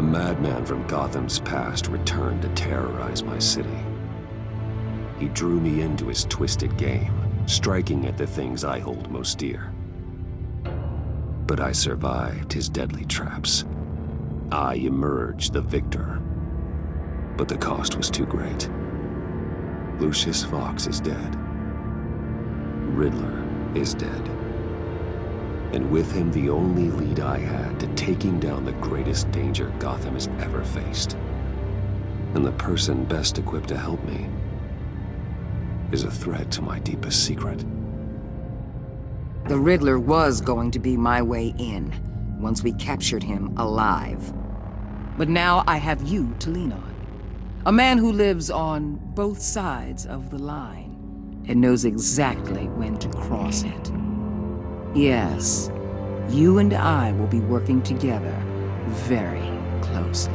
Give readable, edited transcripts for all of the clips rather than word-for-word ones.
A madman from Gotham's past returned to terrorize my city. He drew me into his twisted game, striking at the things I hold most dear. But I survived his deadly traps. I emerged the victor. But the cost was too great. Lucius Fox is dead. Riddler is dead. And with him, the only lead I had to taking down the greatest danger Gotham has ever faced. And the person best equipped to help me is a threat to my deepest secret. The Riddler was going to be my way in, once we captured him alive. But now I have you to lean on. A man who lives on both sides of the line, and knows exactly when to cross it. Yes, you and I will be working together very closely.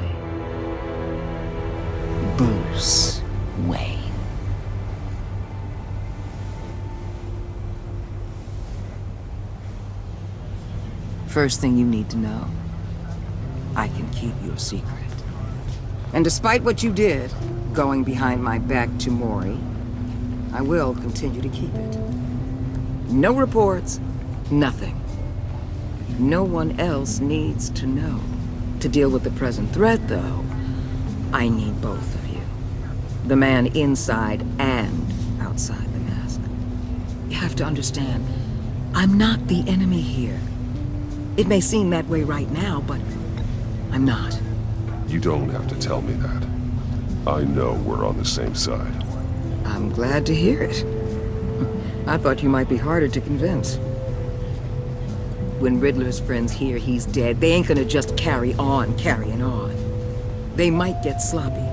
Bruce Wayne. First thing you need to know, I can keep your secret. And despite what you did, going behind my back to Mori, I will continue to keep it. No reports, nothing. No one else needs to know. To deal with the present threat, though, I need both of you. The man inside and outside the mask. You have to understand, I'm not the enemy here. It may seem that way right now, but I'm not. You don't have to tell me that. I know we're on the same side. I'm glad to hear it. I thought you might be harder to convince. When Riddler's friends hear he's dead, they ain't gonna just carry on carrying on. They might get sloppy.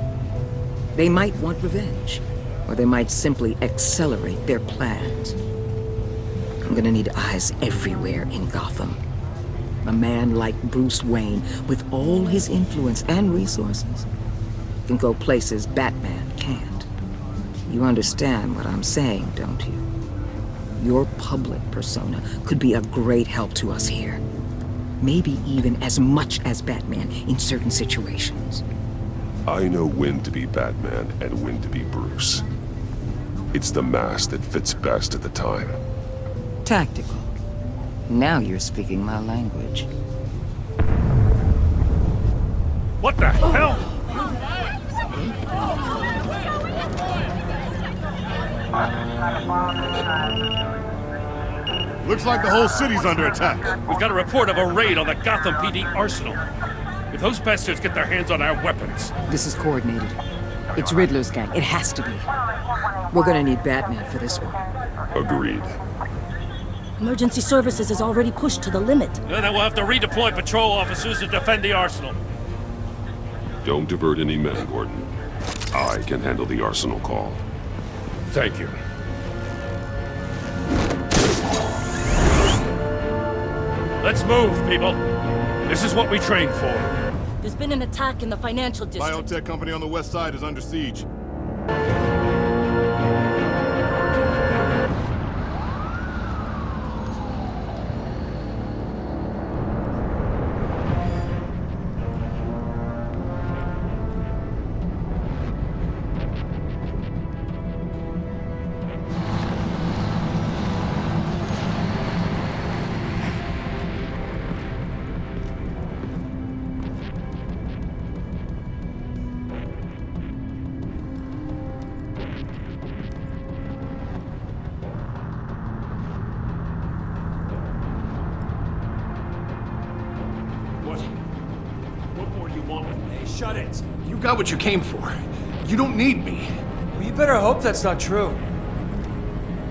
They might want revenge. Or they might simply accelerate their plans. I'm gonna need eyes everywhere in Gotham. A man like Bruce Wayne, with all his influence and resources, can go places Batman can't. You understand what I'm saying, don't you? Your public persona could be a great help to us here. Maybe even as much as Batman in certain situations. I know when to be Batman and when to be Bruce. It's the mask that fits best at the time. Tactical. Now you're speaking my language. What the hell? Looks like the whole city's under attack. We've got a report of a raid on the Gotham PD arsenal. If those bastards get their hands on our weapons... This is coordinated. It's Riddler's gang. It has to be. We're gonna need Batman for this one. Agreed. Emergency services is already pushed to the limit. Then we'll have to redeploy patrol officers to defend the arsenal. Don't divert any men, Gordon. I can handle the arsenal call. Thank you. Let's move, people. This is what we trained for. There's been an attack in the financial district. Biotech company on the west side is under siege. Shut it. You got what you came for. You don't need me. Well, you better hope that's not true.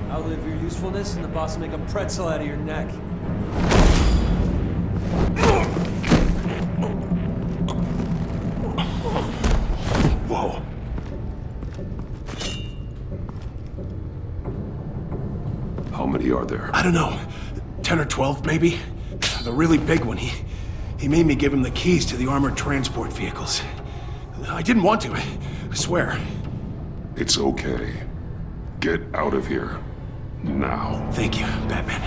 Outlive your usefulness and the boss will make a pretzel out of your neck. Whoa. How many are there? I don't know. 10 or 12, maybe? The really big one, he made me give him the keys to the armored transport vehicles. I didn't want to, I swear. It's okay. Get out of here. Now. Thank you, Batman.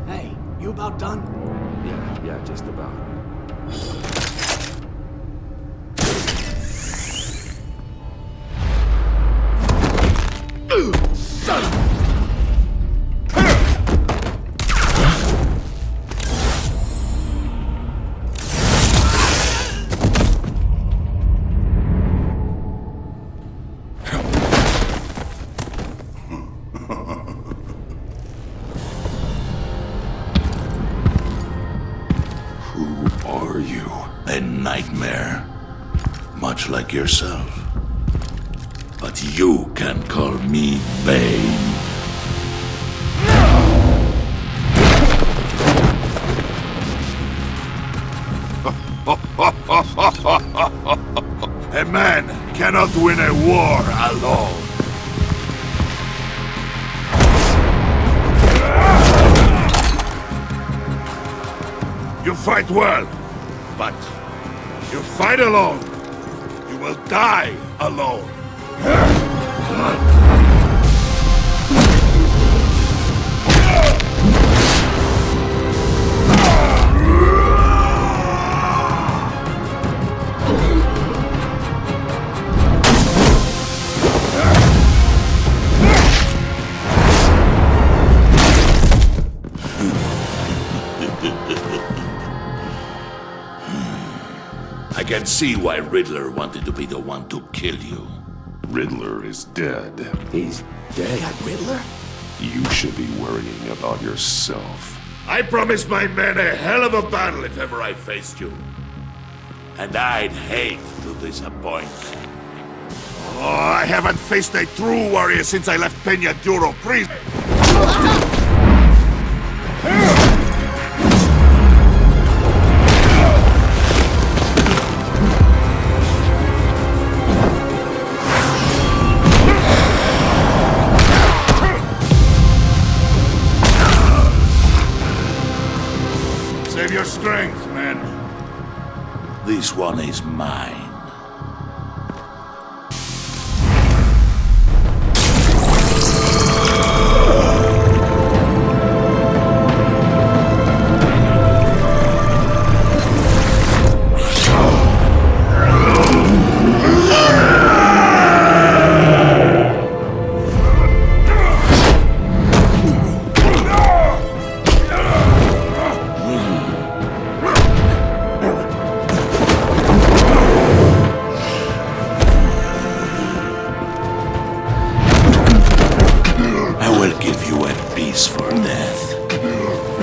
Hey, You about done? Yeah, just about. A nightmare, much like yourself. But you can call me Bane. A man cannot win a war alone. You fight well, but you fight alone. You will die alone. I can see why Riddler wanted to be the one to kill you. Riddler is dead. He's dead. That Riddler? You should be worrying about yourself. I promised my men a hell of a battle if ever I faced you. And I'd hate to disappoint. Oh, I haven't faced a true warrior since I left Peña Duro prison. Save your strength, man. This one is mine. For death,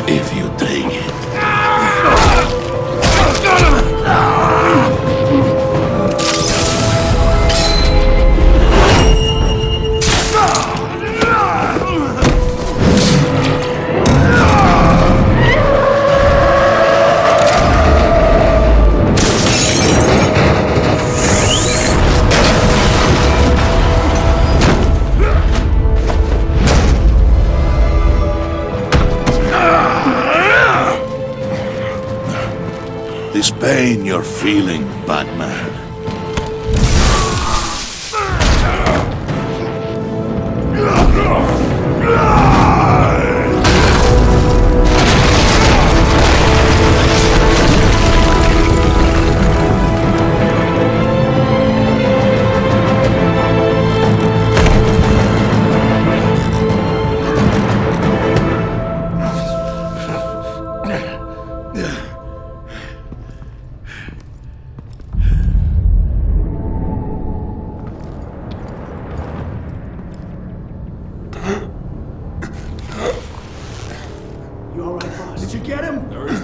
if you take it. This pain you're feeling, Batman.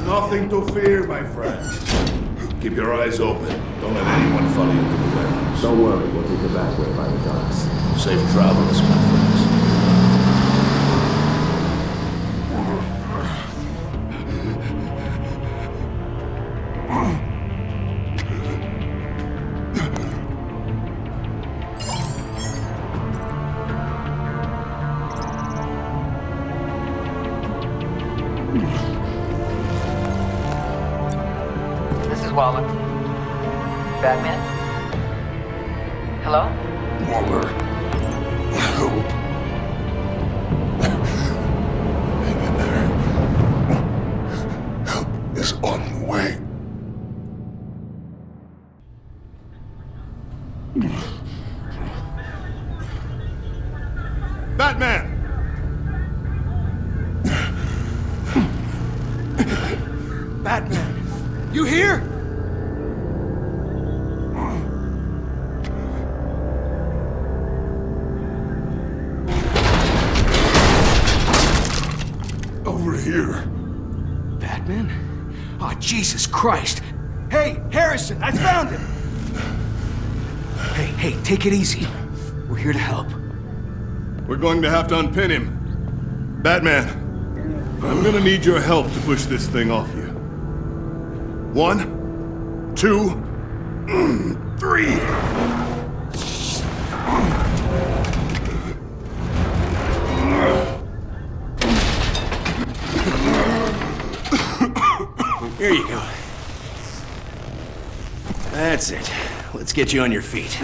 Nothing to fear, my friend. Keep your eyes open. Don't let anyone follow you to the warehouse. Don't worry, we'll take the back way by the docks. Safe travels, my friends. Waller. Batman? Hello? Waller. Help. Batman! Batman, you here? Over here. Batman? Oh, Jesus Christ! Hey, Harrison, I found him! Hey, take it easy. We're here to help. We're going to have to unpin him. Batman, I'm gonna need your help to push this thing off you. 1, 2, 3. Here you go. That's it. Let's get you on your feet.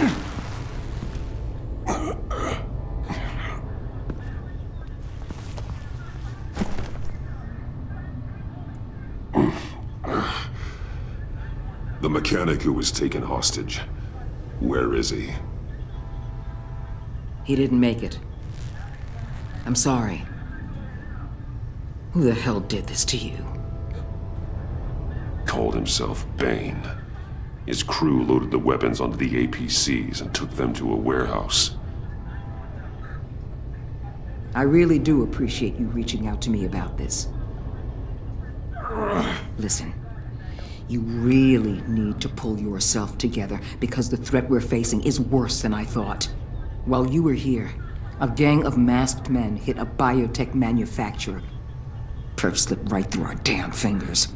The mechanic who was taken hostage. Where is he? He didn't make it. I'm sorry. Who the hell did this to you? Called himself Bane. His crew loaded the weapons onto the APCs and took them to a warehouse. I really do appreciate you reaching out to me about this. Listen, you really need to pull yourself together because the threat we're facing is worse than I thought. While you were here, a gang of masked men hit a biotech manufacturer. Perf slipped right through our damn fingers.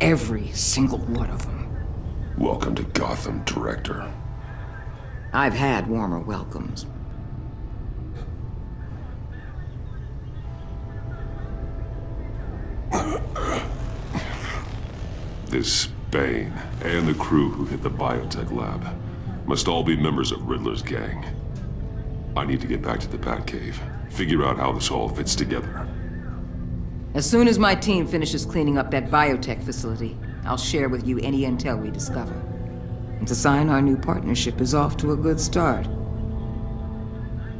Every single one of them. Welcome to Gotham, Director. I've had warmer welcomes. This Bane and the crew who hit the biotech lab must all be members of Riddler's gang. I need to get back to the Batcave, figure out how this all fits together. As soon as my team finishes cleaning up that biotech facility, I'll share with you any intel we discover. And to sign our new partnership is off to a good start.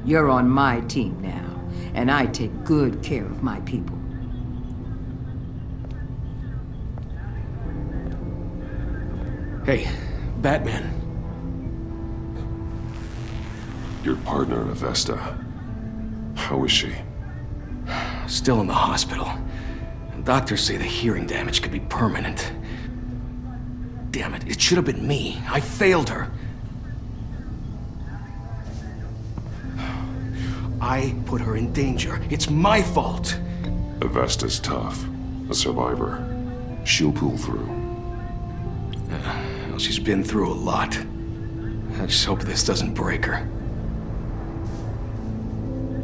You're on my team now, and I take good care of my people. Hey, Batman. Your partner, Avesta. How is she? Still in the hospital. Doctors say the hearing damage could be permanent. Damn it, it should have been me. I failed her. I put her in danger. It's my fault. Avesta's tough. A survivor. She'll pull through. Well, she's been through a lot. I just hope this doesn't break her.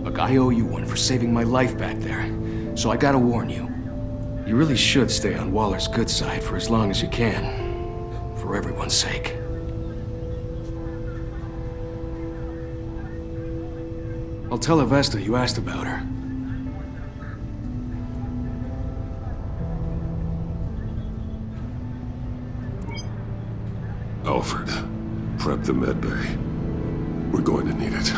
Look, I owe you one for saving my life back there. So I gotta warn you. You really should stay on Waller's good side for as long as you can. For everyone's sake. I'll tell Avesta you asked about her. Alfred, prep the med bay. We're going to need it.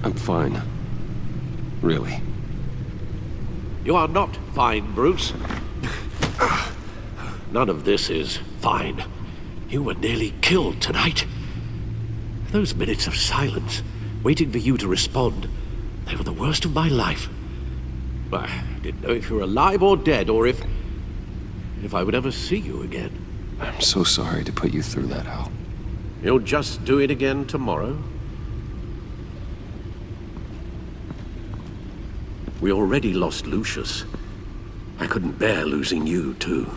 I'm fine. Really. You are not fine, Bruce. None of this is fine. You were nearly killed tonight. Those minutes of silence, waiting for you to respond, they were the worst of my life. I didn't know if you were alive or dead, or if I would ever see you again. I'm so sorry to put you through that, Al. You'll just do it again tomorrow? We already lost Lucius. I couldn't bear losing you, too.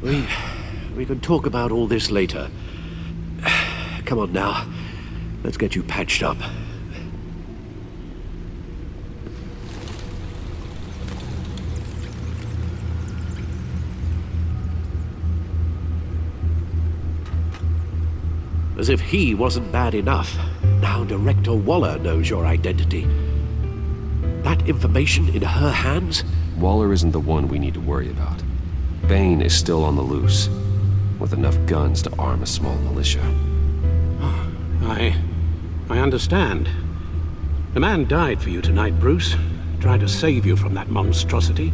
We can talk about all this later. Come on now. Let's get you patched up. As if he wasn't bad enough, now Director Waller knows your identity. That information in her hands? Waller isn't the one we need to worry about. Bane is still on the loose, with enough guns to arm a small militia. I understand. The man died for you tonight, Bruce. Tried to save you from that monstrosity.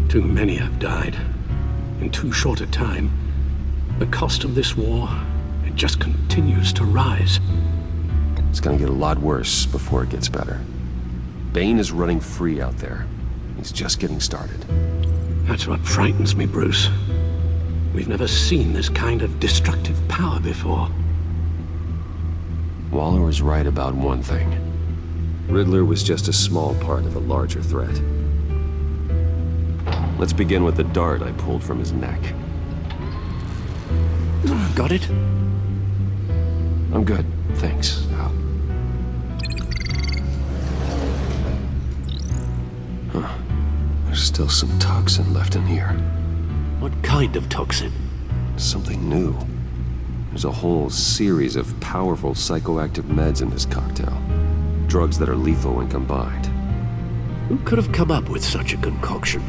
Too many have died. In too short a time. The cost of this war, it just continues to rise. It's gonna get a lot worse before it gets better. Bane is running free out there. He's just getting started. That's what frightens me, Bruce. We've never seen this kind of destructive power before. Waller was right about one thing. Riddler was just a small part of a larger threat. Let's begin with the dart I pulled from his neck. Got it? I'm good, thanks, Al. Huh. There's still some toxin left in here. What kind of toxin? Something new. There's a whole series of powerful psychoactive meds in this cocktail. Drugs that are lethal when combined. Who could have come up with such a concoction?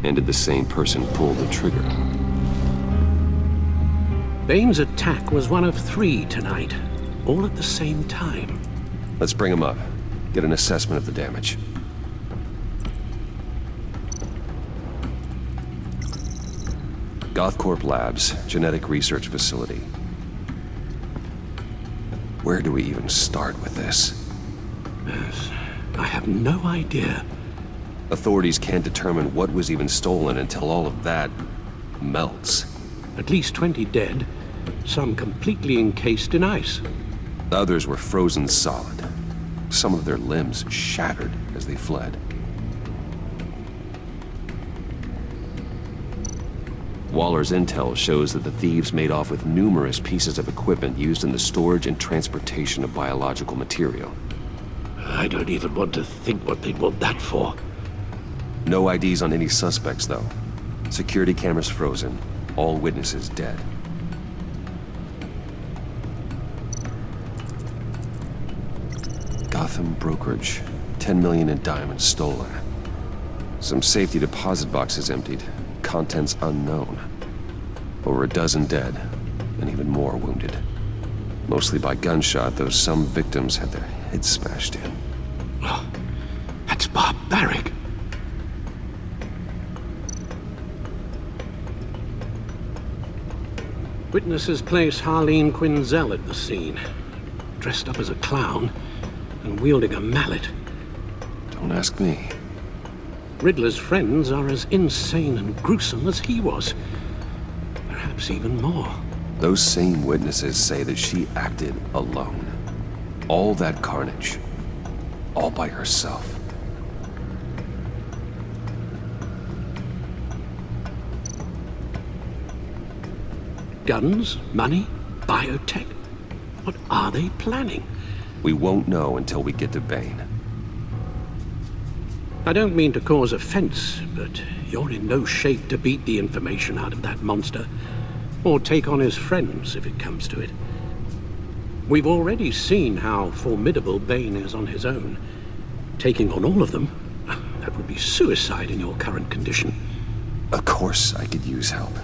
And did the same person pull the trigger? Bane's attack was one of 3 tonight, all at the same time. Let's bring him up. Get an assessment of the damage. Gothcorp Labs, genetic research facility. Where do we even start with this? Yes, I have no idea. Authorities can't determine what was even stolen until all of that melts. At least 20 dead, some completely encased in ice. Others were frozen solid. Some of their limbs shattered as they fled. Waller's intel shows that the thieves made off with numerous pieces of equipment used in the storage and transportation of biological material. I don't even want to think what they'd want that for. No IDs on any suspects, though. Security cameras frozen. All witnesses dead. Gotham brokerage. 10 million in diamonds stolen. Some safety deposit boxes emptied. Contents unknown. Over a dozen dead, and even more wounded. Mostly by gunshot, though some victims had their heads smashed in. Oh, that's barbaric. Witnesses place Harleen Quinzel at the scene, dressed up as a clown and wielding a mallet. Don't ask me. Riddler's friends are as insane and gruesome as he was. Perhaps even more. Those same witnesses say that she acted alone. All that carnage. All by herself. Guns, money, biotech? What are they planning? We won't know until we get to Bane. I don't mean to cause offense, but you're in no shape to beat the information out of that monster, or take on his friends if it comes to it. We've already seen how formidable Bane is on his own. Taking on all of them, that would be suicide in your current condition. Of course I could use help.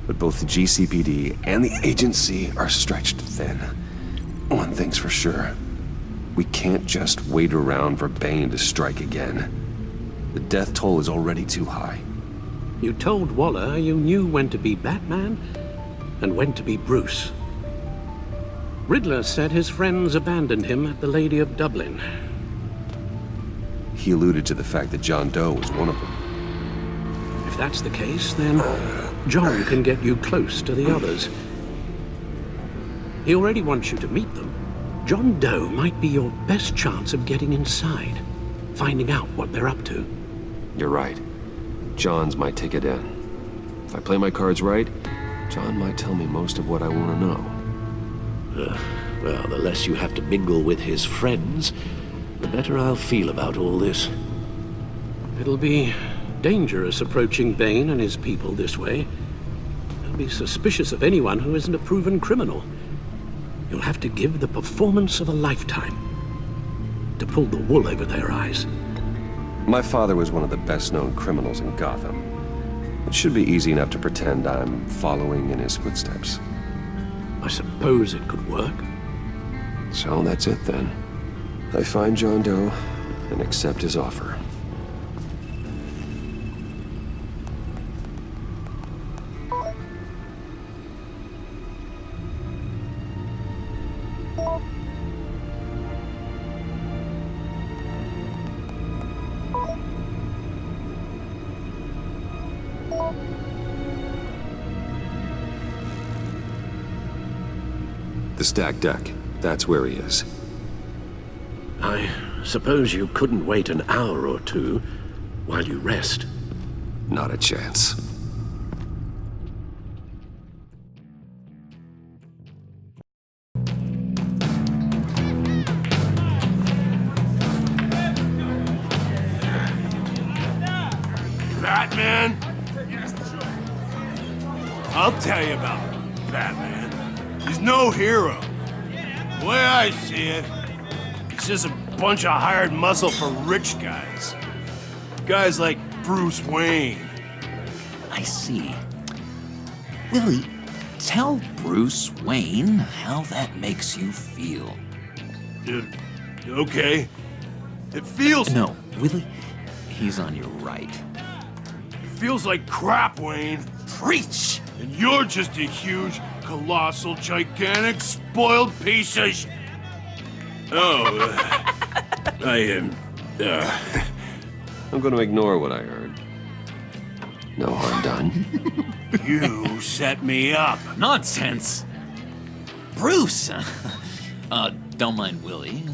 But both the GCPD and the agency are stretched thin. One thing's for sure. We can't just wait around for Bane to strike again. The death toll is already too high. You told Waller you knew when to be Batman and when to be Bruce. Riddler said his friends abandoned him at the Lady of Dublin. He alluded to the fact that John Doe was one of them. If that's the case, then John can get you close to the others. He already wants you to meet them. John Doe might be your best chance of getting inside. finding out what they're up to. You're right. John's my ticket in. If I play my cards right, John might tell me most of what I want to know. Well, the less you have to mingle with his friends, the better I'll feel about all this. It'll be dangerous approaching Bane and his people this way. They'll be suspicious of anyone who isn't a proven criminal. You'll have to give the performance of a lifetime to pull the wool over their eyes. My father was one of the best-known criminals in Gotham. It should be easy enough to pretend I'm following in his footsteps. I suppose it could work. So that's it then. I find John Doe and accept his offer. The stacked deck. That's where he is. I suppose you couldn't wait an hour or two while you rest. Not a chance. Batman? I'll tell you about Batman. He's no hero. The way I see it, he's just a bunch of hired muscle for rich guys. Guys like Bruce Wayne. I see. Willie, tell Bruce Wayne how that makes you feel. Okay. It feels... No, Willie, he's on your right. It feels like crap, Wayne. Preach! And you're just a huge, colossal, gigantic, spoiled piece of I'm gonna ignore what I heard. No harm done. You set me up. Nonsense! Bruce! Don't mind Willie.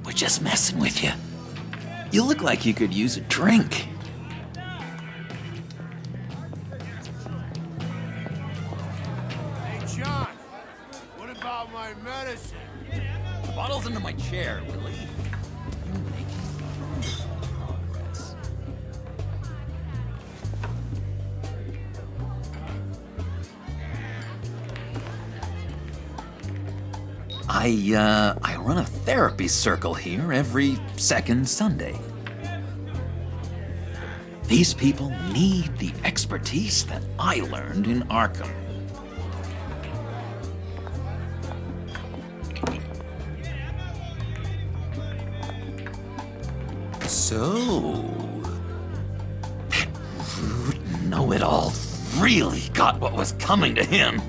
We're just messing with you. You look like you could use a drink. Hey, John. What about my medicine? The bottle's under my chair, Willie. You're making progress. I run a therapy circle here every second Sunday. These people need the expertise that I learned in Arkham. So, that rude know-it-all really got what was coming to him.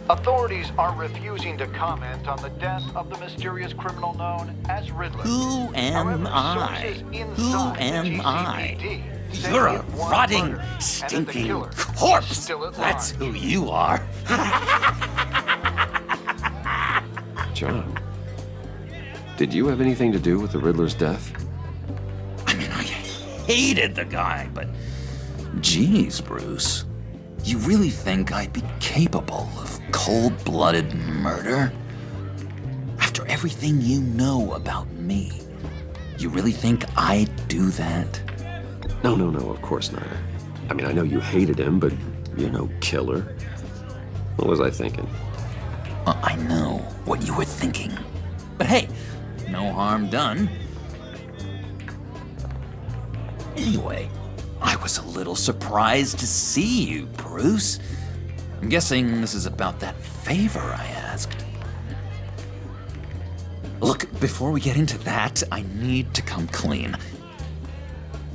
Authorities are refusing to comment on the death of the mysterious criminal known as Riddle. Who am I? Who am I? You're a rotting, stinking corpse. That's who you are. John, did you have anything to do with the Riddler's death? I mean, I hated the guy, but geez, Bruce. You really think I'd be capable of cold-blooded murder? After everything you know about me, you really think I'd do that? No, of course not. I mean, I know you hated him, but you're no killer. What was I thinking? I know what you were thinking. But hey, no harm done. Anyway, I was a little surprised to see you, Bruce. I'm guessing this is about that favor I asked. Look, before we get into that, I need to come clean.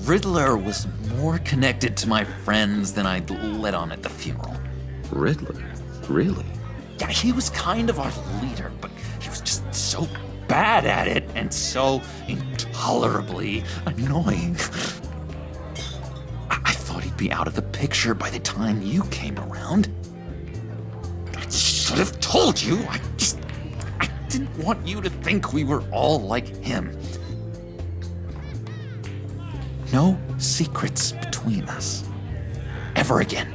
Riddler was more connected to my friends than I'd let on at the funeral. Riddler? Really? Yeah, he was kind of our leader, but he was just so bad at it and so intolerably annoying. I thought he'd be out of the picture by the time you came around. I should have told you. I didn't want you to think we were all like him. No secrets between us. Ever again.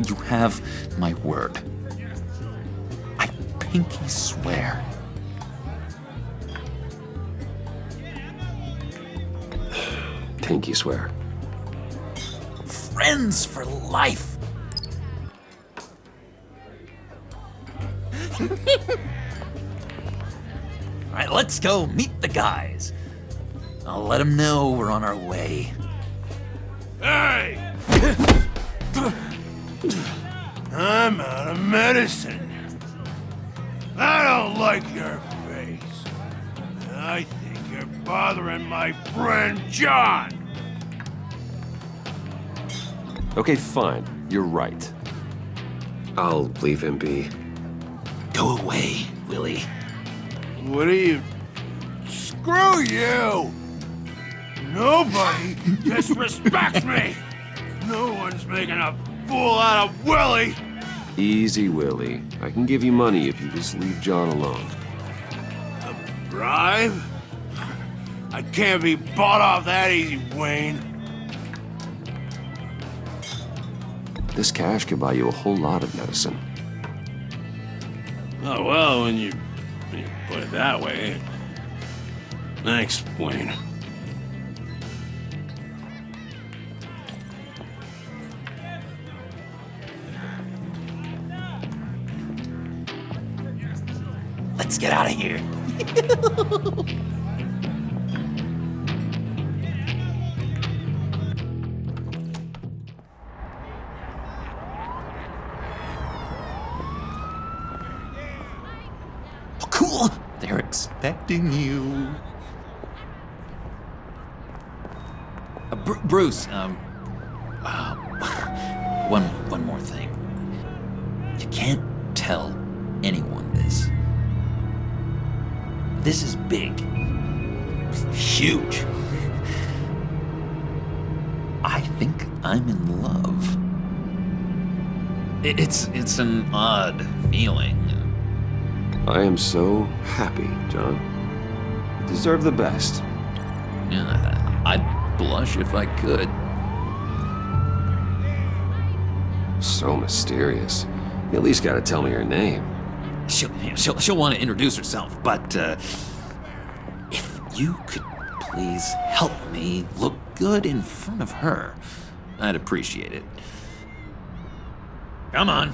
You have my word. I pinky swear. Pinky swear. Friends for life. All right, let's go meet the guys. I'll let them know we're on our way. Hey! I'm out of medicine. I don't like your face. I think you're bothering my friend John. Okay, fine. You're right. I'll leave him be. Go away, Willie. What are you... Screw you! Nobody disrespects me! No one's making a fool out of Willie! Easy, Willie. I can give you money if you just leave John alone. A bribe? I can't be bought off that easy, Wayne. This cash could buy you a whole lot of medicine. Oh, well, when you put it that way. Thanks, Wayne. Let's get out of here. Oh, cool. They're expecting you. Bruce, one more thing. You can't tell anyone this. This is big. Huge. I think I'm in love. It's an odd feeling. I am so happy, John. You deserve the best. Yeah, I'd blush if I could. So mysterious. You at least gotta tell me her name. She'll want to introduce herself, but if you could please help me look good in front of her, I'd appreciate it. Come on.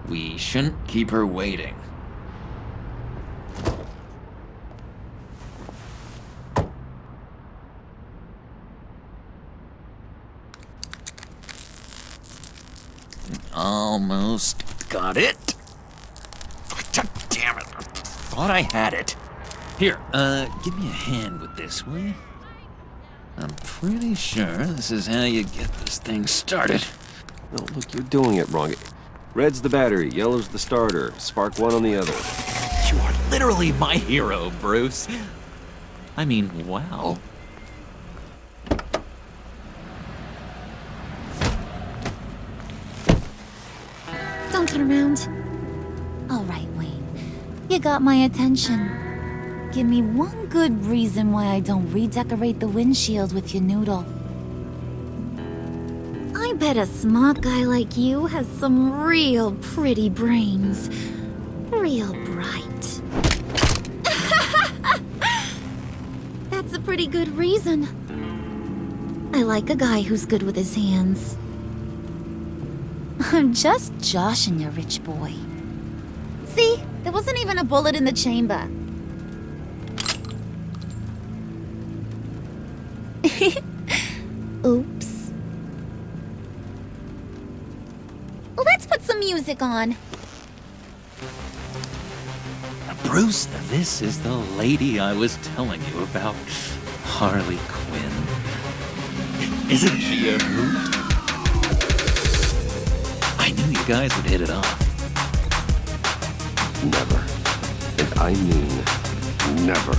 We shouldn't keep her waiting. Almost got it. God damn it. I thought I had it. Here, give me a hand with this, will you? I'm pretty sure this is how you get this thing started. Oh, look, you're doing it wrong. Red's the battery, yellow's the starter. Spark one on the other. You are literally my hero, Bruce. I mean, wow. Don't turn around. All right, Wayne. You got my attention. Give me one good reason why I don't redecorate the windshield with your noodle. I bet a smart guy like you has some real pretty brains. Real bright. That's a pretty good reason. I like a guy who's good with his hands. I'm just joshing you, rich boy. See? There wasn't even a bullet in the chamber. Oops. Let's put some music on. Bruce, this is the lady I was telling you about. Harley Quinn. Isn't she a hoot? I knew you guys would hit it off. Never. And I mean never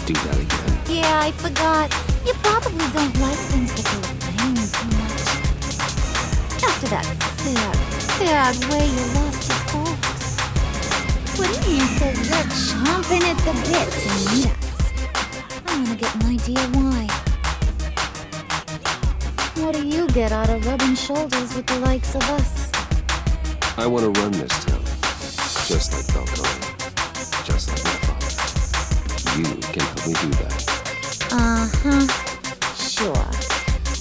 do that again. Yeah, I forgot. You probably don't like things that go bang too much. After that sad way you lost your folks. What do you mean so you're chomping at the bit to meet us? I want to get an idea why. get out of rubbing shoulders with the likes of us. I want to run this town. Just like Falcone. Just like my father. You can help me do that. Uh-huh. Sure.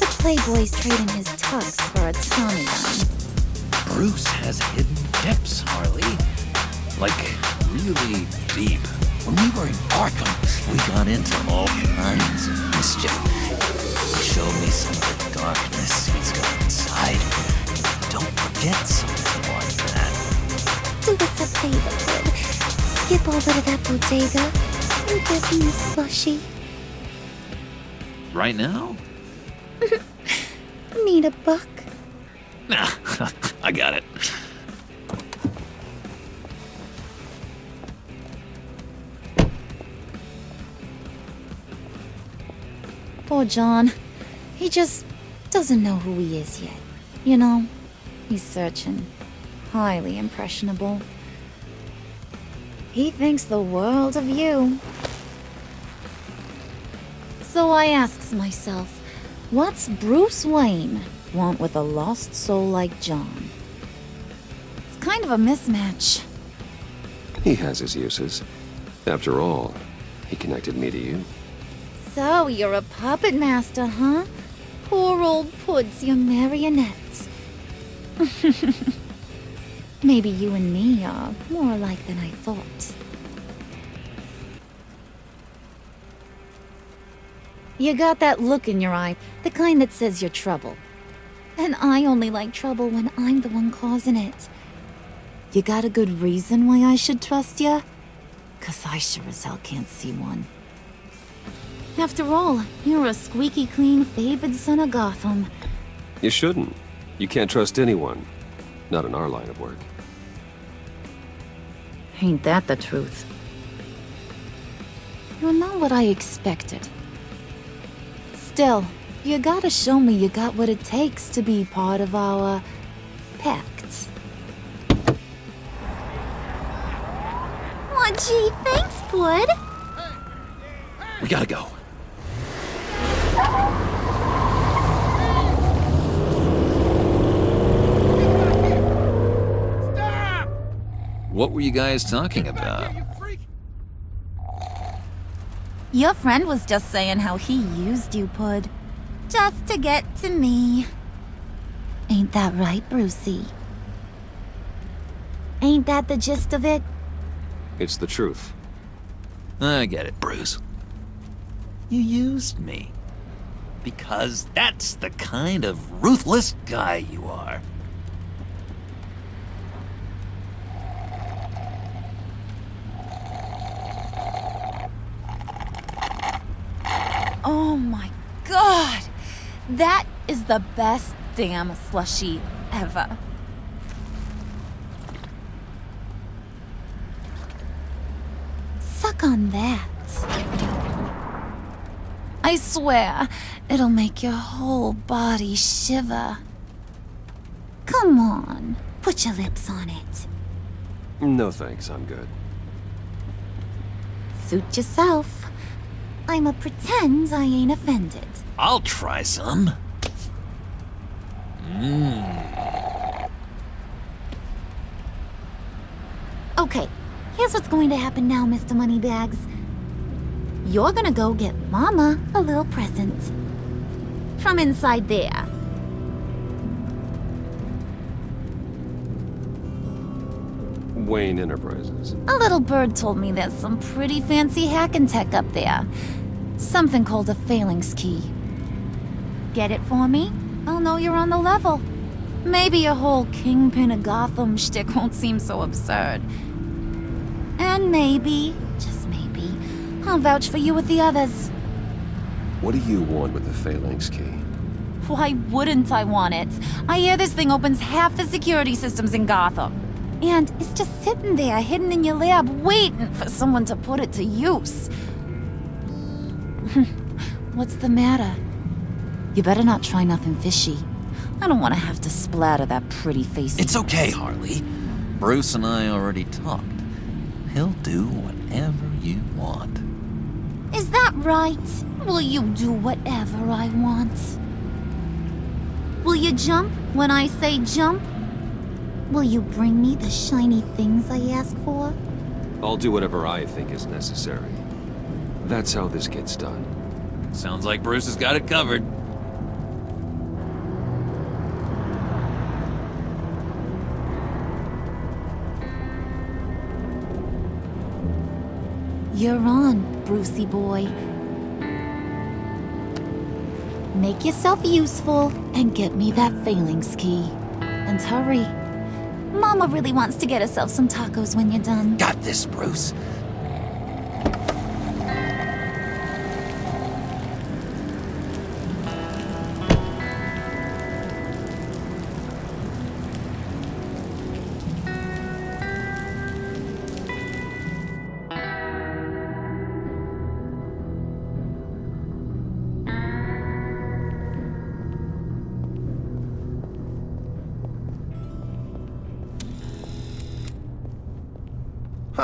The Playboy's trading his tux for a Tommy gun. Bruce has hidden depths, Harley. Like, really deep. When we were in Arkham, we got into all kinds of mischief. He showed me some of the darkness he's got inside. Don't forget something like that. Do us a favor, Hood. Skip over to that bodega and get me a slushie. Right now? Need a buck? Nah, I got it. Poor John. He just doesn't know who he is yet. You know, he's searching. Highly impressionable. He thinks the world of you. So I asks myself, what's Bruce Wayne want with a lost soul like John? It's kind of a mismatch. He has his uses. After all, he connected me to you. So you're a puppet master, huh? Poor old Pudd's your marionette. Maybe you and me are more alike than I thought. You got that look in your eye, the kind that says you're trouble. And I only like trouble when I'm the one causing it. You got a good reason why I should trust you? 'Cause I sure as hell can't see one. After all, you're a squeaky clean favored son of Gotham. You shouldn't. You can't trust anyone. Not in our line of work. Ain't that the truth? You're not what I expected. Still, you gotta show me you got what it takes to be part of our pact. Aw, gee, thanks, Bud. We gotta go. What were you guys talking about? Your friend was just saying how he used you, Pud. Just to get to me. Ain't that right, Brucey? Ain't that the gist of it? It's the truth. I get it, Bruce. You used me. Because that's the kind of ruthless guy you are. Oh my god! That is the best damn slushie ever. Suck on that. I swear, it'll make your whole body shiver. Come on, put your lips on it. No thanks, I'm good. Suit yourself. I'ma pretend I ain't offended. I'll try some. Okay, here's what's going to happen now, Mr. Moneybags. You're gonna go get Mama a little present. From inside there. Wayne Enterprises. A little bird told me there's some pretty fancy hacking tech up there. Something called a phalanx key. Get it for me? I'll know you're on the level. Maybe your whole Kingpin of Gotham shtick won't seem so absurd. And maybe, just maybe, I'll vouch for you with the others. What do you want with the phalanx key? Why wouldn't I want it? I hear this thing opens half the security systems in Gotham. And it's just sitting there, hidden in your lab, waiting for someone to put it to use. What's the matter? You better not try nothing fishy. I don't want to have to splatter that pretty face. It's okay, Harley. Bruce and I already talked. He'll do whatever you want. Is that right? Will you do whatever I want? Will you jump when I say jump? Will you bring me the shiny things I ask for? I'll do whatever I think is necessary. That's how this gets done. Sounds like Bruce has got it covered. You're on, Brucey boy. Make yourself useful and get me that phalanx key. And hurry. Mama really wants to get herself some tacos when you're done. Got this, Bruce.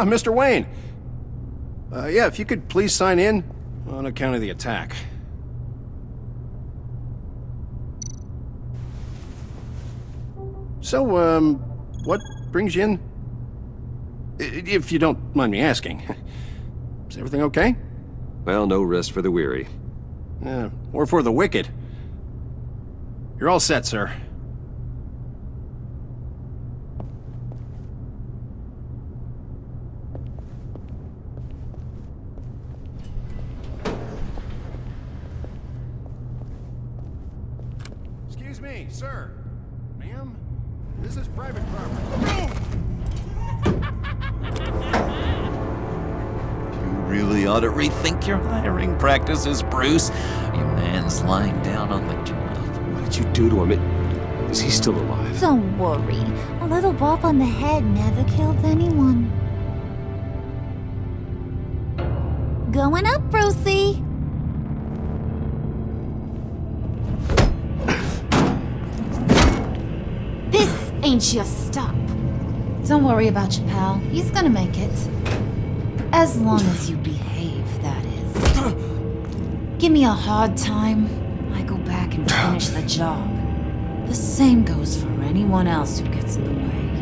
Mr. Wayne. Yeah, if you could please sign in on account of the attack. So, what brings you in? If you don't mind me asking. Is everything okay? Well, no rest for the weary. Or for the wicked. You're all set, sir. Excuse me, sir. Ma'am? This is private property. You really ought to rethink your hiring practices, Bruce. Your man's lying down on the job. What did you do to him? Is he still alive? Don't worry. A little bump on the head never killed anyone. Going up, Brucey. This ain't your stop. Don't worry about your pal. He's gonna make it. As long as you behave, that is. Give me a hard time, I go back and finish the job. The same goes for anyone else who gets in the way.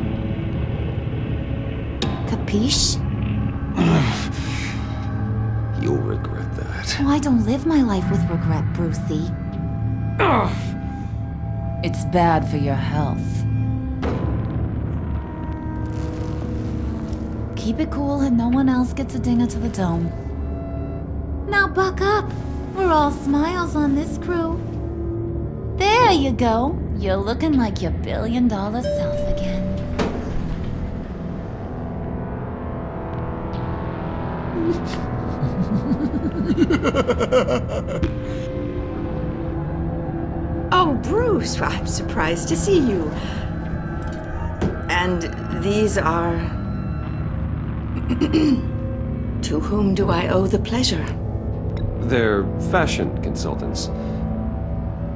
Capiche? You'll regret that. Oh, I don't live my life with regret, Brucey. It's bad for your health. Keep it cool and no one else gets a dinger to the dome. Now buck up. We're all smiles on this crew. There you go. You're looking like your billion-dollar self again. Oh, Bruce, I'm surprised to see you. And these are... To whom do I owe the pleasure? They're fashion consultants.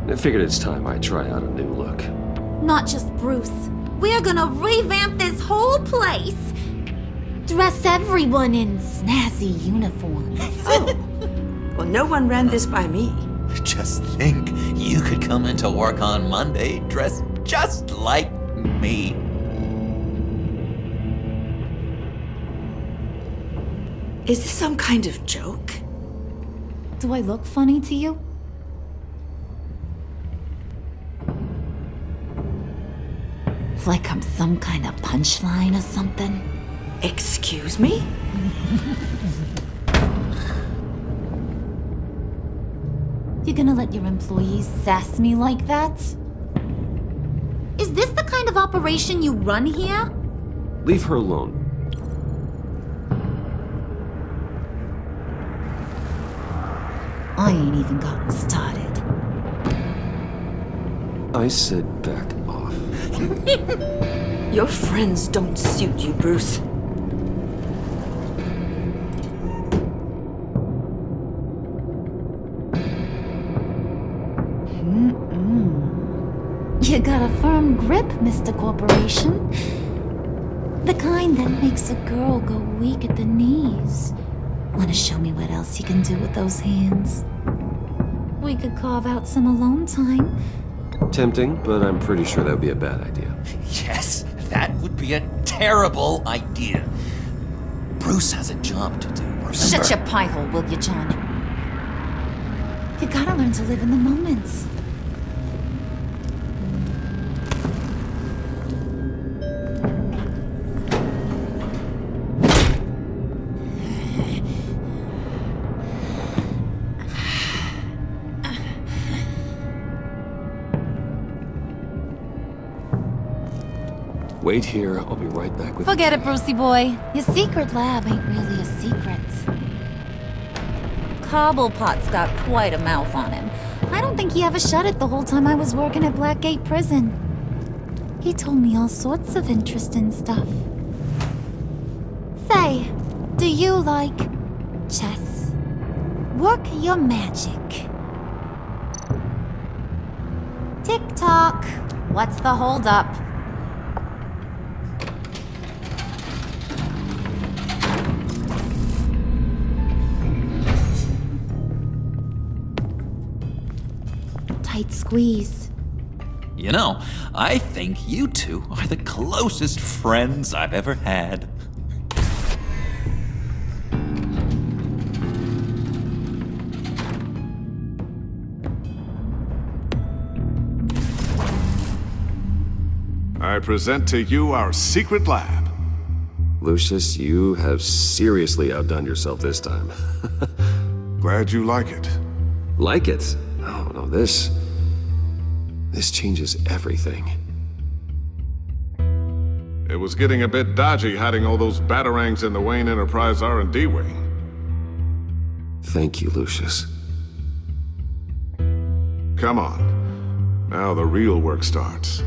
I figured it's time I try out a new look. Not just Bruce. We're gonna revamp this whole place. Dress everyone in snazzy uniforms. Oh, well, no one ran this by me. Just think, you could come into work on Monday dressed just like me. Is this some kind of joke? Do I look funny to you? Like I'm some kind of punchline or something? Excuse me? You gonna let your employees sass me like that? Is this the kind of operation you run here? Leave her alone. I ain't even gotten started. I said back off. Your friends don't suit you, Bruce. You got a firm grip, Mr. Corporation. The kind that makes a girl go weak at the knees. Wanna show me what else you can do with those hands? We could carve out some alone time. Tempting, but I'm pretty sure that would be a bad idea. Yes, that would be a terrible idea. Bruce has a job to do, remember? Shut your pie hole, will you, John? You gotta learn to live in the moments. Wait here, I'll be right back with Forget it, Brucey boy. Your secret lab ain't really a secret. Cobblepot's got quite a mouth on him. I don't think he ever shut it the whole time I was working at Blackgate Prison. He told me all sorts of interesting stuff. Say, do you like chess? Work your magic. Tick-tock. What's the holdup? Tight squeeze. You know, I think you two are the closest friends I've ever had. I present to you our secret lab. Lucius, you have seriously outdone yourself this time. Glad you like it. Like it? Oh, no, this changes everything. It was getting a bit dodgy hiding all those batarangs in the Wayne Enterprise R&D wing. Thank you, Lucius. Come on. Now the real work starts.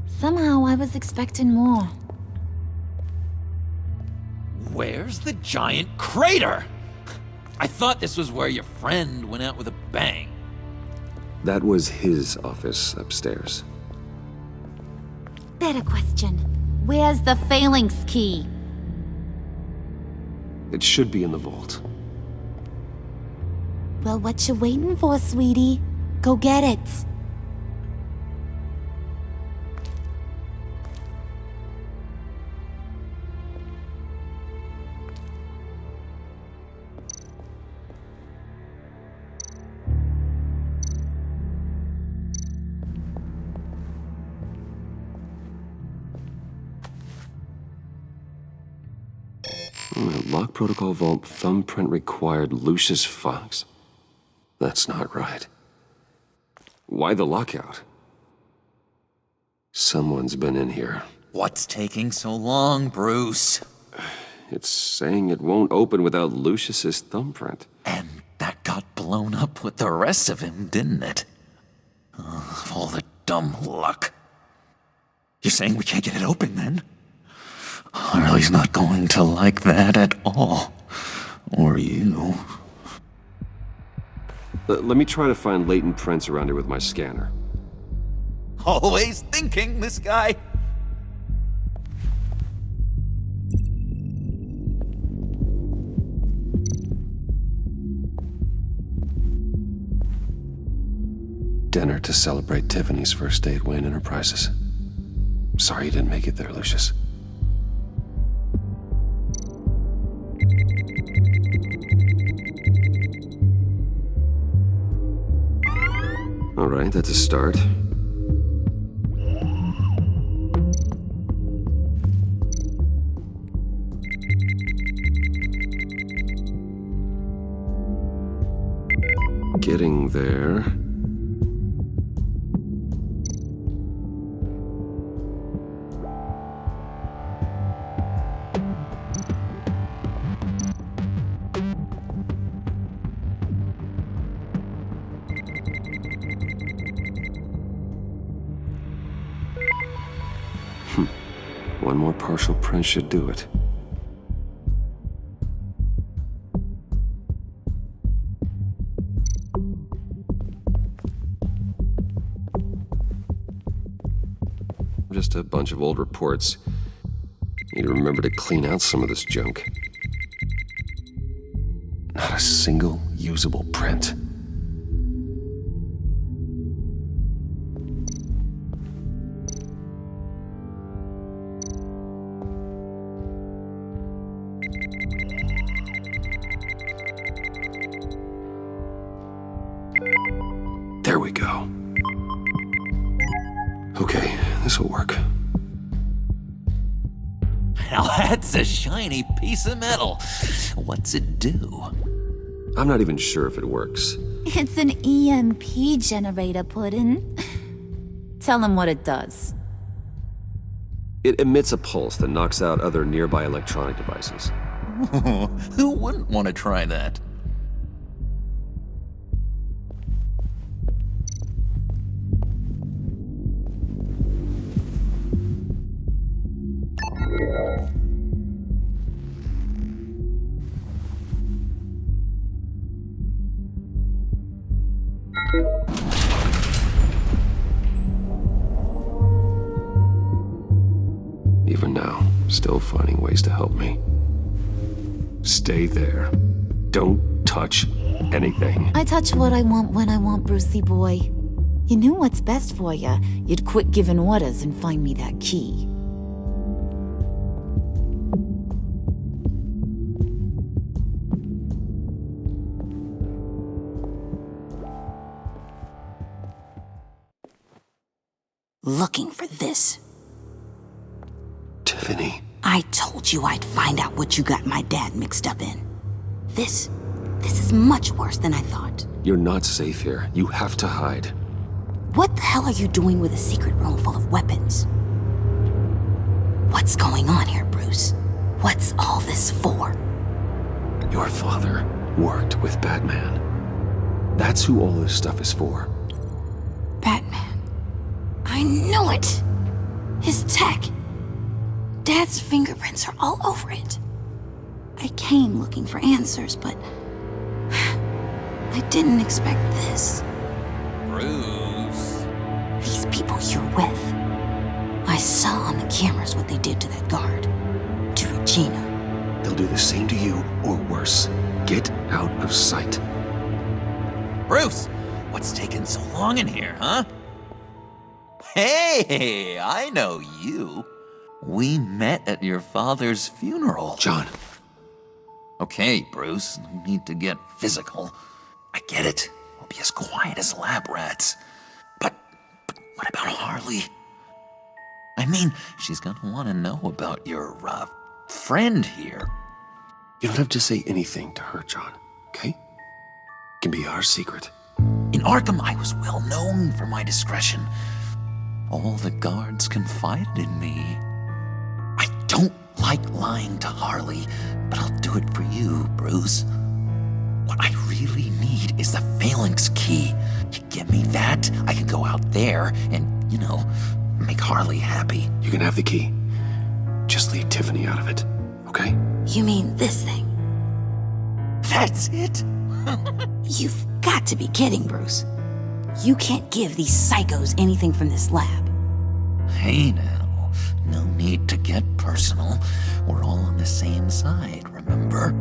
Somehow I was expecting more. Where's the giant crater? I thought this was where your friend went out with a bang. That was his office upstairs. Better question. Where's the phalanx key? It should be in the vault. Well, what you waiting for, sweetie? Go get it. Lock protocol vault thumbprint required Lucius Fox. That's not right. Why the lockout? Someone's been in here. What's taking so long, Bruce? It's saying it won't open without Lucius's thumbprint. And that got blown up with the rest of him, didn't it? All the dumb luck. You're saying we can't get it open, then? Harley's not going to like that at all. Or you. Let me try to find latent prints around here with my scanner. Always thinking, this guy. Dinner to celebrate Tiffany's first day at Wayne Enterprises. Sorry you didn't make it there, Lucius. All right, that's a start. Getting there. One more partial print should do it. Just a bunch of old reports. Need to remember to clean out some of this junk. Not a single usable print. There we go. Okay, this'll work. Now that's a shiny piece of metal. What's it do? I'm not even sure if it works. It's an EMP generator, Puddin'. Tell him what it does. It emits a pulse that knocks out other nearby electronic devices. Who wouldn't want to try that? Even now, still finding ways to help me. Stay there. Don't touch anything. I touch what I want when I want, Brucey boy. You knew what's best for you. You'd quit giving orders and find me that key. Looking for this. Tiffany. I told you I'd find out what you got my dad mixed up in. This is much worse than I thought. You're not safe here. You have to hide. What the hell are you doing with a secret room full of weapons? What's going on here, Bruce? What's all this for? Your father worked with Batman. That's who all this stuff is for. Batman. I knew it! His tech. Dad's fingerprints are all over it. I came looking for answers, but I didn't expect this. Bruce. These people you're with. I saw on the cameras what they did to that guard. To Regina. They'll do the same to you, or worse. Get out of sight. Bruce, what's taking so long in here, huh? Hey, I know you. We met at your father's funeral. John. Okay, Bruce, no need to get physical. I get it. We'll be as quiet as lab rats. But what about Harley? I mean, she's gonna want to know about your, friend here. You don't have to say anything to her, John, okay? It can be our secret. In Arkham, I was well known for my discretion. All the guards confided in me. I don't like lying to Harley, but I'll do it for you, Bruce. What I really need is the phalanx key. You give me that, I can go out there and, make Harley happy. You can have the key. Just leave Tiffany out of it, okay? You mean this thing? That's it? You've got to be kidding, Bruce. You can't give these psychos anything from this lab. Hey now, no need to get personal. We're all on the same side, remember?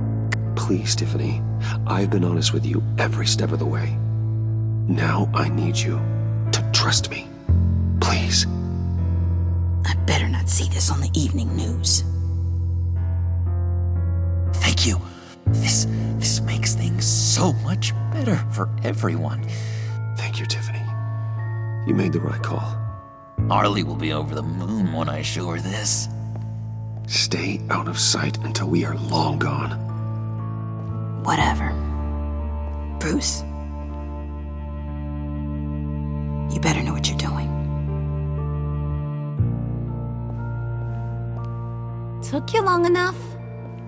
Please, Tiffany. I've been honest with you every step of the way. Now I need you to trust me. Please. I better not see this on the evening news. Thank you. This makes things so much better for everyone. Thank you, Tiffany. You made the right call. Harley will be over the moon when I show her this. Stay out of sight until we are long gone. Whatever. Bruce. You better know what you're doing. Took you long enough?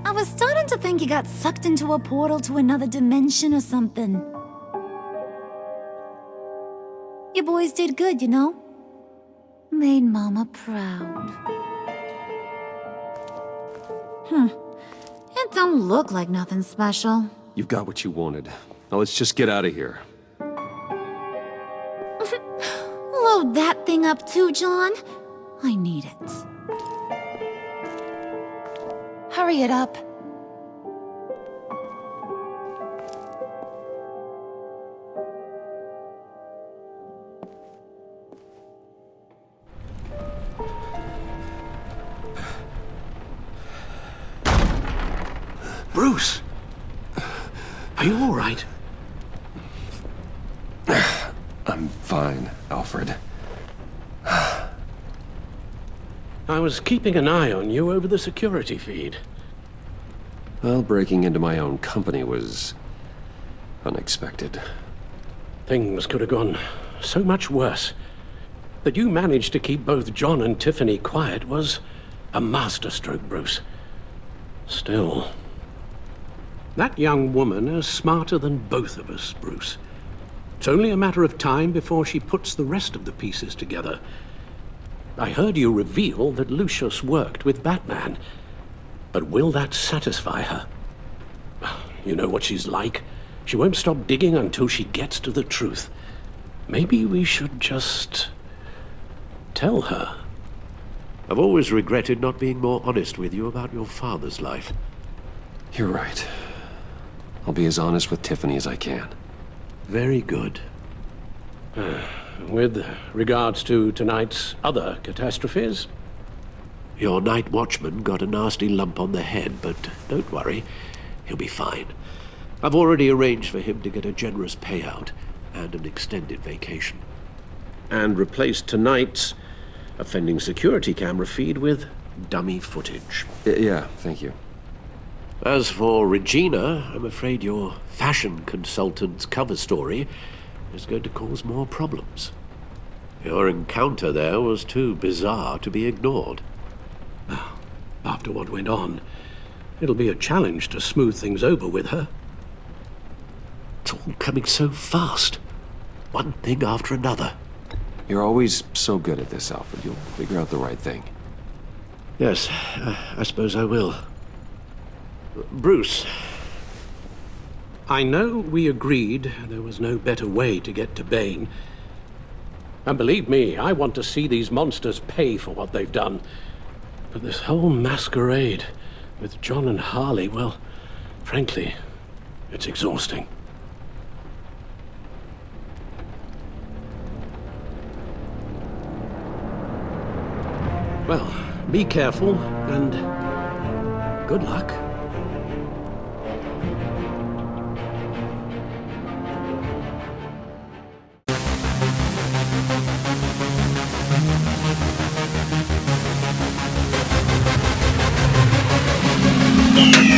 I was starting to think you got sucked into a portal to another dimension or something. You boys did good, you know? Made Mama proud. It don't look like nothing special. You've got what you wanted. Now let's just get out of here. Load that thing up too, John. I need it. Hurry it up. Bruce! Are you all right? I'm fine, Alfred. I was keeping an eye on you over the security feed. Well, breaking into my own company was unexpected. Things could have gone so much worse. That you managed to keep both John and Tiffany quiet was a masterstroke, Bruce. Still, that young woman is smarter than both of us, Bruce. It's only a matter of time before she puts the rest of the pieces together. I heard you reveal that Lucius worked with Batman. But will that satisfy her? You know what she's like. She won't stop digging until she gets to the truth. Maybe we should just tell her. I've always regretted not being more honest with you about your father's life. You're right. I'll be as honest with Tiffany as I can. Very good. With regards to tonight's other catastrophes? Your night watchman got a nasty lump on the head, but don't worry, he'll be fine. I've already arranged for him to get a generous payout and an extended vacation. And replaced tonight's offending security camera feed with dummy footage. Yeah, thank you. As for Regina, I'm afraid your fashion consultant's cover story is going to cause more problems. Your encounter there was too bizarre to be ignored. After what went on, it'll be a challenge to smooth things over with her. It's all coming so fast. One thing after another. You're always so good at this, Alfred. You'll figure out the right thing. Yes, I suppose I will. Bruce, I know we agreed there was no better way to get to Bane. And believe me, I want to see these monsters pay for what they've done. But this whole masquerade with John and Harley, well, frankly, it's exhausting. Well, be careful and good luck. Yeah.